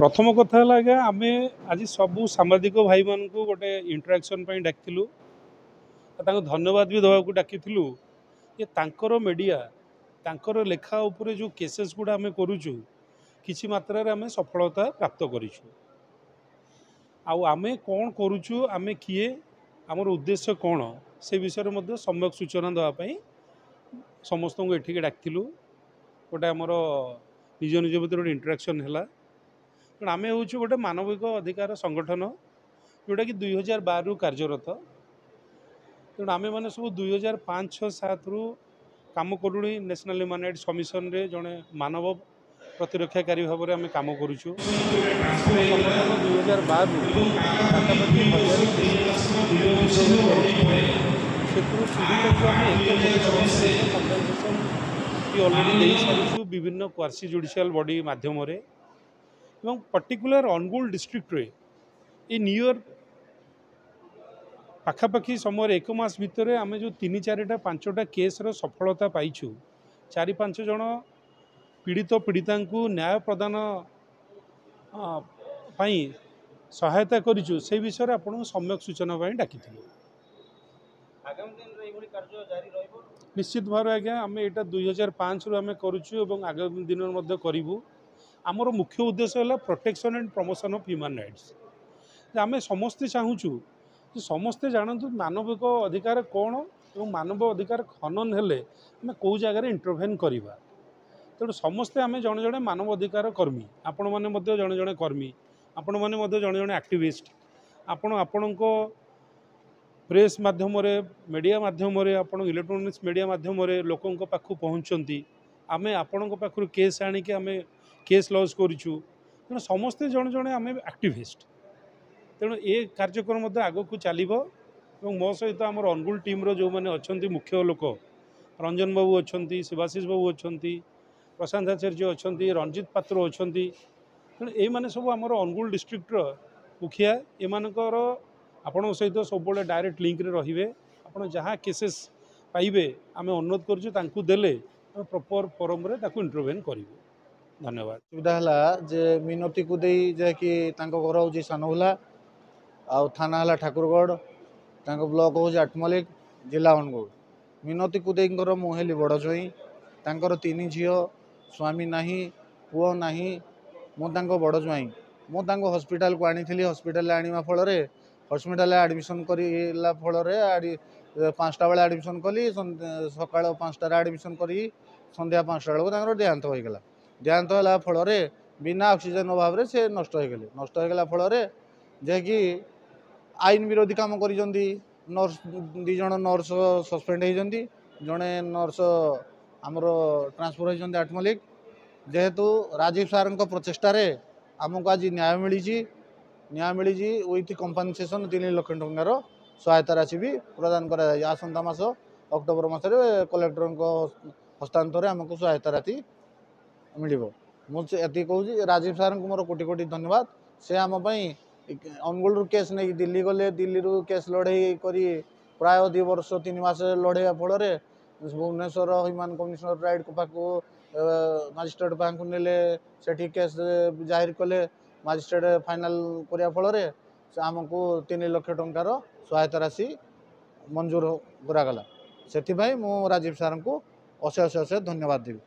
प्रथम कथा है आज्ञा आम आज सबू सांबादिक भाई मान गोटे इंटराक्शन डाकिलु धन्यवाद भी देवाक डाकिलु ये तांकर मीडिया तांकर लेखा उपरे जो केसेस गुड़ा आम करुचु किसी मात्रा रे आम सफलता प्राप्त करूँ आमे कौन करुचु आमे किए आमर उद्देश्य कौन से विषय में सम्यक सूचना देवाई समस्त को एठिक डाकिलु गोटे आमर निज निज भितर गोटे इंटराक्शन है आम हूँ गोटे मानविक अधिकार संगठन जोटा कि 2012 रु कार्यरत तेणु आम मैंने सब 2005-6-7 रु कम करूँ नेशनल ह्यूमन राइट्स कमिशन रे जड़े मानव प्रतिरक्षाकारी भाव में आम कम करुचु 2012 पाखापाखि 1000 अलरेडी सारी विभिन्न क्वासी जुडिशियल बॉडी माध्यम पर्टिकुलर अनुगुल डिस्ट्रिक्ट रे ये न्यू पाखापाखि समय 1 मास भितर आम जो 3-4-5टा केस रो सफलता पाइछु 4-5 जन पीड़ित पीड़िता को न्याय प्रदान पाई सहायता करिछु से विषय आपन सम्यक सूचना डाकी निश्चित भाव आज्ञा आम यहाँ 2005 रु आम करुचु और आगामी दिन में करूँ आमर मुख्य उद्देश्य है protection and promotion of human rights आम समस्ते चाहूँ समस्ते जानतु मानविक अधिकार कौन और मानव अधिकार खनन हेले आम कौ जगार इंटरभेन करवा तेणु समस्ते आम जड़े जड़े मानव अधिकार कर्मी आपण मैंने जड़े जड़े कर्मी आपण मैंने जड़े जड़े एक्टिविस्ट आपण प्रेस माध्यम मीडिया माध्यम आपण इलेक्ट्रोनिक्स मीडिया माध्यम लोकों पाखु पहुँचती आम आपण पाखु केस आणिक आम केस लॉज करूँ तेणु समस्ते जड़े जड़े आम एक्टिविस्ट तेणु ये कार्यक्रम आग को चलो मो सहित आम अनुगुल टीम जो मैंने अच्छा मुख्य लोक रंजन बाबू अच्छा शिवाशीष बाबू अच्छा प्रशांत आचार्य अच्छा रंजित पात्र अच्छा तेणु ये सब आम अनुगुल डिस्ट्रिक्टर मुखिया एमानकर आपण सहित सब डायरेक्ट लिंक रे रहिबे आपण जहाँ केसेस पाइबे आम अनुरोध करूँ देले प्रॉपर फोरम रे ताकू इंटरवेन करिवो। धन्यवाद। सुविधा है जे मिनती को दे कि घर हूँ सानहुला आ थाना है ठाकुरगढ़ ब्लॉक हूँ आठमल्लिक जिला अनुगुल मिनती कुदेर मुहेली बड़ जोई तांकर 3 झील स्वामी नाही पुओ नाही मु बड़ ज्वाई मु हॉस्पिटल को आनी हॉस्पिटल आने फल हॉस्पिटल एडमिशन करला फल 5टा बेले एडमिशन कली सका 5टार एडमिशन कर संध्या 5टा बेलू देहांत होगा देहांत है फल बिना ऑक्सीजन अभाव से नष्ट होगला फल कि आईन विरोधी काम कर नर्स 2 जन नर्स सस्पेंड होती जड़े नर्स आमर ट्रांसफर होती आठमल्लिक जेहेतु राजीव सार प्रचेषार आमको आज न्याय मिली विथ कंपनसेशन 3 लाख टंकार सहायता राशि भी प्रदान कर आसंता मास अक्टोबर मासरे कलेक्टर हस्तांतर आमको सहायता राशि मिल मुझे कहूँ राजीव सार को मोर कोटि कोटि धन्यवाद से आम अनुगुल केस नहीं दिल्ली गले दिल्ली रू केस लड़े करी प्राय 2 वर्ष 3 मास लड़े फल भुवनेश्वर ह्यूमन कमिशनर राइट को पाक मजिस्ट्रेट पाक ने से केस जाहिर कले मजिस्ट्रेट फाइनाल करने फल आमको 3 लाख टंकार सहायता राशि मंजूर करागला से मु राजीव सार को अशेष धन्यवाद देवी।